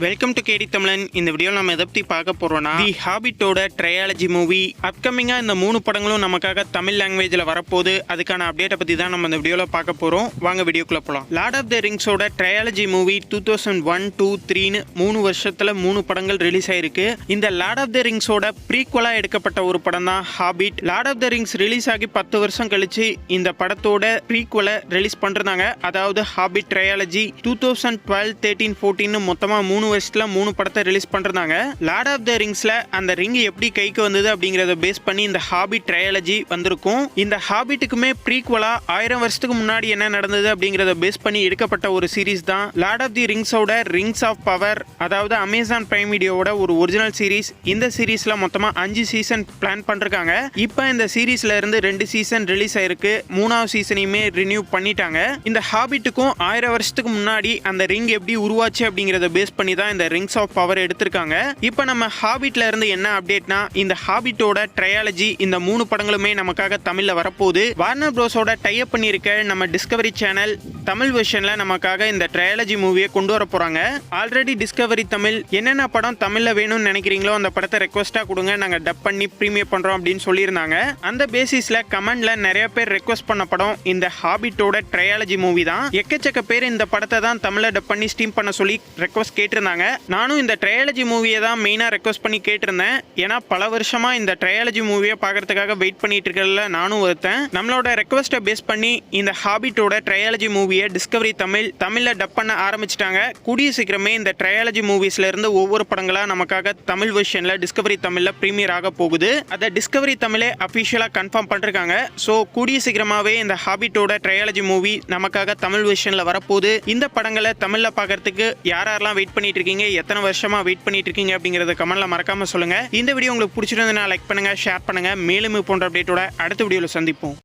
Welcome to கேடி தமிழன். இந்த வீடியோவில் நம்ம எதை பற்றி பார்க்க போகிறோம்னா தி ஹாபிட்டோட ட்ரையாலஜி மூவி. அப்கமிங்காக இந்த 3 படங்களும் நமக்காக தமிழ் லாங்குவேஜில் வரப்போகுது. அதுக்கான அப்டேட்டை பற்றி தான் நம்ம இந்த வீடியோவில் பார்க்க போகிறோம். வாங்க வீடியோக்குள்ளே போகலாம். லார்ட் ஆஃப் த ரிங்ஸோட ட்ரையாலஜி மூவி 2001, 2, 3ன்னு 3 வருஷத்தில் 3 படங்கள் ரிலீஸ் ஆயிருக்கு. இந்த லார்ட் ஆஃப் த ரிங்ஸோட ப்ரீக்வலாக எடுக்கப்பட்ட ஒரு படம் தான் Hobbit. Lord of the Rings release ஆகி 10 வருஷம் கழிச்சு இந்த படத்தோட ப்ரீக்வலை ரிலீஸ் பண்ணுறாங்க. அதாவது ஹாபிட் ட்ரையாலஜி 2012, 13, 14 மொத்தமாக 3 வருஷத்துல 3 படத்தை ரிலீஸ் பண்றாங்க. லார்ட் ஆஃப் த ரிங்ஸ்ல அந்த ரிங் எப்படி கைக்கு வந்தது அப்படிங்கறத பேஸ் பண்ணி இந்த ஹாபிட் ட்ரையாலஜி வந்திருக்கும். இந்த ஹாபிட்டுக்குமே ப்ரீக்வலா 1000 வருஷத்துக்கு முன்னாடி என்ன நடந்தது அப்படிங்கறத பேஸ் பண்ணி எடுக்கப்பட்ட ஒரு சீரிஸ் தான் லார்ட் ஆஃப் தி ரிங்ஸோட ரிங்ஸ் ஆஃப் பவர். அதாவது அமேசான் பிரைம் வீடியோவோட ஒரு ஒரிஜினல் சீரிஸ். இந்த சீரிஸ்ல மொத்தமா 5 சீசன் பிளான் பண்றாங்க. இப்போ இந்த சீரிஸ்ல இருந்து 2 சீசன் ரிலீஸ் ஆயிருக்கு. 3வது சீசனையுமே ரினியூ பண்ணிட்டாங்க. இந்த ஹாபிட்டுக்கும் 1000 வருஷத்துக்கு முன்னாடி அந்த ரிங் எப்படி உருவாச்சு அப்படிங்கறத பேஸ் பண்ணி தான் இந்த ரிங்ஸ் ஆஃப் பவர் எடுத்திருக்காங்க. இப்போ நம்ம ஹாபிட்ல இருந்து என்ன அப்டேட்னா, இந்த ஹாபிட்டோட ட்ரையாலஜி இந்த 3 படங்களுமே நமக்காக தமிழ்ல வரப்போகுது. வார்னர் ப்ரோஸோட டைப் பண்ணியிருக்க நம்ம டிஸ்கவரி சேனல் தமிழ் வெர்ஷன்ல நமக்காக இந்த ட்ரையாலஜி மூவியை கொண்டு வர போறாங்க. ஆல்ரெடி டிஸ்கவரி தமிழ் என்னென்ன படம் தமிழ்ல வேணும்னு நினைக்கிறீங்களோ அந்த படத்தை ரெக்வஸ்டா கொடுங்க, நாங்க டப் பண்ணி ப்ரீமியர் பண்றோம் அப்படின்னு சொல்லியிருந்தாங்க. அந்த பேசிஸ்ல கமெண்ட்ல நிறைய பேர் ரெக்வஸ்ட் பண்ண படம் இந்த ஹாபிட்டோட ட்ரையாலஜி மூவி தான். எக்கச்சக்க பேர் இந்த படத்தை தான் தமிழ்ல டப் பண்ணி ஸ்டீம் பண்ண சொல்லி ரெக்வஸ்ட் கேட்டிருந்தாங்க. நானும் இந்த ட்ரையாலஜி மூவியை தான் மெயினாக ரெக்வஸ்ட் பண்ணி கேட்டிருந்தேன். ஏன்னா பல வருஷமா இந்த ட்ரையாலஜி மூவியை பார்க்கறதுக்காக வெயிட் பண்ணிட்டு இருக்கல நானும் ஒருத்தன். நம்மளோட ரெக்வஸ்ட்டை பேஸ் பண்ணி இந்த ஹாபிட்டோட ட்ரையாலஜி மூவியை டிஸ்கவரி தமிழில் டப் பண்ண ஆரம்பிச்சிட்டாங்க. கூடிய சீக்கிரமே இந்த ட்ரையாலஜி மூவிஸ்ல இருந்து ஒவ்வொரு படங்களா நமக்காக தமிழ் வெர்ஷன்ல டிஸ்கவரி தமிழில் ப்ரீமியர் ஆக போகுது. அதை டிஸ்கவரி தமிழே அஃபிஷியலாக கன்ஃபார்ம் பண்ணிருக்காங்க. ஸோ கூடிய சீக்கிரமாவே இந்த ஹாபிட்டோட ட்ரையாலஜி மூவி நமக்காக தமிழ் வெர்ஷன்ல வரப்போகுது. இந்த படங்களை தமிழில் பார்க்கறதுக்கு யாரெல்லாம் வெயிட் பண்ணிட்டு இருக்கீங்க, எத்தனை வருஷமா வெயிட் பண்ணிட்டு இருக்கீங்க அப்படிங்கறத கமெண்ட்ல மறக்காம சொல்லுங்க. இந்த வீடியோ உங்களுக்கு பிடிச்சிருந்தா லைக் பண்ணுங்க, ஷேர் பண்ணுங்க. மேலும் போன்ற அப்டேட்டோட அடுத்த வீடியோல சந்திப்போம்.